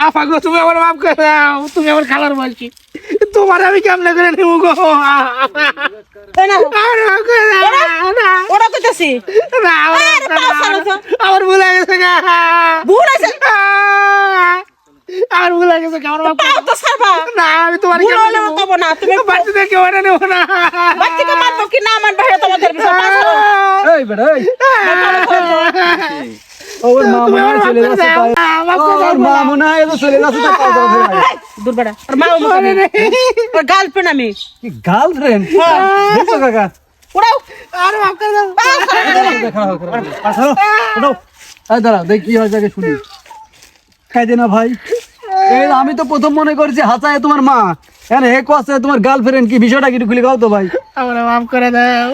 আপা গো তুমি আমার মাফ করে দাও, তুমি আমার খালার বলছি, তোমার আমি কেমনে করে নেবো গো? আমার মাফ করে দাও না, ওরা কইতাছি না, আমার ভুল হয়ে গেছে গা। ভুল আছে আমার ভুল হয়ে গেছে, আমার মাফ করে পাও তো সারবা না, আমি তোমার ভুল হলে তব না তুমি বাড়িতে থেকে ওটা নেবো না। বাচ্চাকে মারবো কি না মারবো এটা তোমাদের বিষয় এই বেটা এই ওর মা মনে হয় চলে যাচ্ছে ওর মা মনে হয় তো চলে যাচ্ছে তো পাও ধরে ভাই দূর বেটা আর মাও মনে ওর গার্লফ্রেন্ড আমি কি গার্লফ্রেন্ড দেখছো কাকা উড়াও আর মাফ করে দাও। দেখা আসো ওঠো এই দাঁড়াও দেখ কি হয় আগে শুনি খাই দে না ভাই এই আমি তো প্রথম মনে করছি হাসায় তোমার মা এখানে হে কোয়াছে তোমার গার্লফ্রেন্ড কি বিষয়টা কি খুলে গাও তো ভাই আমার মাফ করে দাও।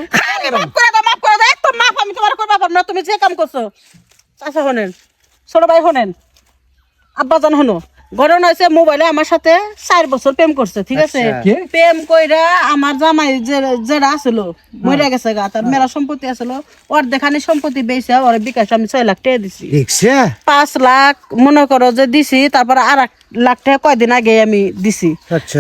মাফ করে দাও একদম মাফ আমি তোমার করবা পারবো না তুমি যে কাম করছো আচ্ছা শোনেন ছোট ভাই শোনেন আব্বা জান হনো ঘটনা হয়েছে মোবাইলে আমার সাথে 4 বছর প্রেম করছে ঠিক আছে কে? প্রেম কইরা আমার জামাই যেটা আসল মরে গেছে গা তার মেলা সম্পত্তি আসল ওর দেখানি সম্পত্তি বেচে ওর বিকাশ আমি 6 লাখ টাকা দিছি 5 লাখ মনে করো যে দিছি তারপর আর 1 লাখ টাকা কয়দিন আগে আমি দিছি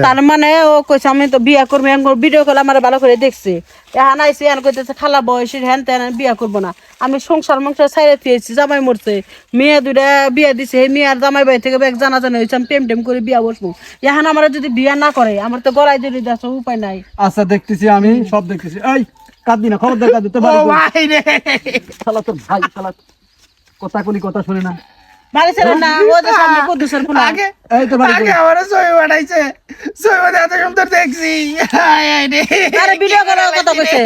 তার মানে ও কইছে আমি তো বিয়া করবো ভিডিও কল আমার ভালো করে দেখছি এখন আইসি এখন কইতেছে খালা বয়সের হ্যান তেন বিয়া করবো না আমি সংসার ছাইরে দিয়েছি জামাই মরছে মেয়ে 2টা বিয়া দিছে এই মেয়ে আর জামাই বাড়ি থেকে এক জানা জানা হয়েছে আমি টেম টেম করে বিয়া বসবো এখন আমার যদি বিয়া না করে আমার তো গলায় দিয়ে দিতে উপায় নাই আচ্ছা দেখতেছি আমি সব দেখতেছি এই কাঁদবি না খবরদার কাঁদবি তো ও ভাই রে, শালা তোর ভাই শালা কথা কলি কথা শুনে না বাড়ি ছিল না ও যে সামনে কুদ্দুসের ফুলা আগে এই তো বাড়ি আগে আমার ছবি বানাইছে, ছবি বানাই এত সুন্দর দেখছি। হায় হায় রে। আরে ভিডিও করার কথা কইছে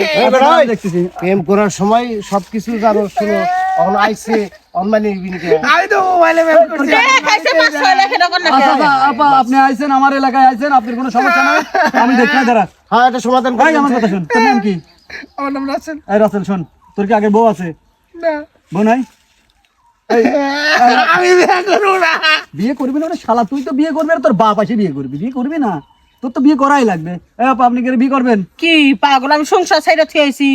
দেখতেছি প্রেম করার সময় সবকিছু জানো শুনো এখন আইছে অনলাইনে বিনিকে আমি তো মোবাইলে ম্যাপ করছি। খাইছে 5-6 লাখ টাকা না আচ্ছা আচ্ছা, আপা আপনি আইছেন আমার এলাকায় আইছেন আপনার কোনো সমস্যা নাই আমি দেখতে দাঁড়া হ্যাঁ এটা সমাধান ভাই আমার কথা শুন তোর নাম কি আমার নাম রাসেল। এই রাসেল শোন তোর কি আগে বউ আছে না, বউ নাই আমি বিয়ে করবো না। বিয়ে করবি না মানে শালা তুই তো বিয়ে করবি আর তোর বাপ আসে বিয়ে করবি বিয়ে করবি না তোর তো বিয়ে করাই লাগবে এই আপা আপনি কি বিয়ে করবেন কি পাগল আমি সংসার ছাইরা থিয়েছি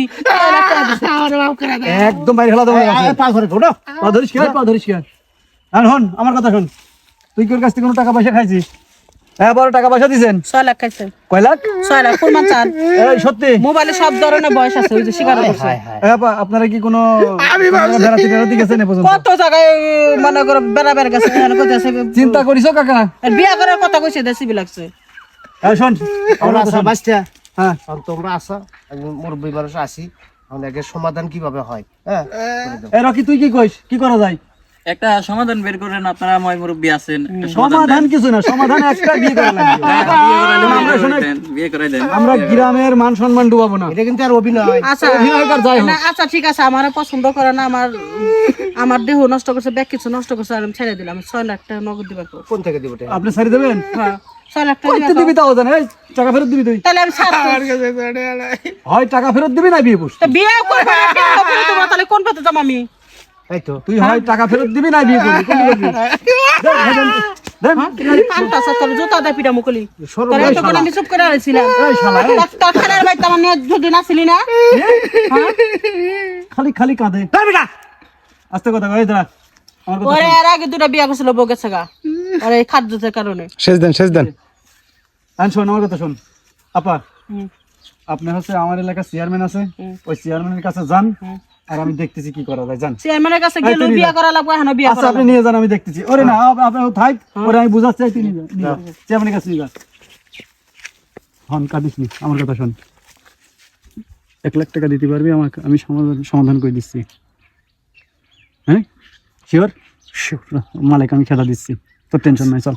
আমার মাফ করে দাও। একদম বাইরে খেলা দেবো পা ঘরে ওঠো পা ধরিস কি পা ধরিস কি আর হন আমার কথা শোন তুই তোর কাছ থেকে কোনো টাকা পয়সা খাইছিস হ্যাঁ বড় টাকা পয়সা দিছেন 6 লাখ খাইছে কয় লাখ 6 লাখ প্রমাণ চান এই সত্যি মোবাইলে সব ধরনের বয়স আছে ওই যে স্বীকার করছে এই আপা আপনারা কি কোনো আমি ভাবছি- বেড়াতে টেড়াতে গেছেন এ পর্যন্ত কত জায়গায় মনে করো বেড়া গেছে এখানে কইতাছে চিন্তা করিস কাকা আর বিয়া করার কথা কইছে দেশি লাগছে এই শোন আমরা আসা বাচ্চা হ্যাঁ তোমরা আসা মুরব্বী মানুষ আসি আমাদের আগে সমাধান কিভাবে হয় হ্যাঁ এই রকি তুই কি কইস কি করা যায় একটা সমাধান বের করেন আপনারা ময় মুরব্বী আছেন একটা সমাধান কিছু না সমাধান একটা বিয়ে করা লাগবে বিয়ে করাই দেন আমরা গ্রামের মান সম্মান ডুবাবো না এটা কিন্তু আর অভিনয় আচ্ছা অভিনয়কার যাই হোক। না আচ্ছা ঠিক আছে আমার পছন্দ করে না আমার দেহ নষ্ট করছে ব্যাগ কিছু নষ্ট করছে আর আমি ছেড়ে দিলাম 6 লাখ টাকা নগদ দিবার পর কোন থেকে দিব এটা আপনি ছাড়ি দেবেন হ্যাঁ 6 লাখ টাকা কইতে দিবা দিবি তাও জানে এই টাকা ফেরত দিবি তুই তাহলে আমি ছাড় আমার কাছে তো টাকা নাই। হয় টাকা ফেরত দিবি না বিয়ে বসবি তো বিয়ে করব না বিয়ে করব তোমার তাহলে কোন পথে যাম আমি তাই তো তুই হয় টাকা ফেরত দিবি না বিয়ে করবি কোনটি করবি দেন কানটা সাতল জুতা দা পিটা মুকলি সরো তোর এত কোন আমি চুপ করে আছিলাম এই শালা এই, তোর খালার ভাই তো মানে যদি না ছিলি না খালি খালি কাঁদে আস্তে কথা কই দাঁড়া আমার কথা ওরে আর আগে দুটো বিয়া করছিল বউ গেছে গা আরে এই খাদ্যের কারণে শেষ দেন শোন আমার কথা শোন আপা হুম। আপনি হচ্ছে আমার এলাকার চেয়ারম্যান আছে ওই চেয়ারম্যানের কাছে যান আর আমি দেখতেছি কি করা যায় যান চেয়ারম্যানের কাছে এই গেল তুই বিয়া যা। করা লাগবে এখন বিয়া আচ্ছা করা আপনি নিয়ে যান আমি দেখতেছি ওরে না আপনি থাক ওরে আমি বুঝাচ্ছি তুই নিয়ে যা চেয়ারম্যানের কাছে নিয়ে যা হন কাঁদিস নি আমার কথা শোন 1 লাখ টাকা দিতে পারবি আমাকে আমি সমাধান করে দিচ্ছি হ্যাঁ শিওর মালিক আমি খেলা দিচ্ছি তোর টেনশন নাই চল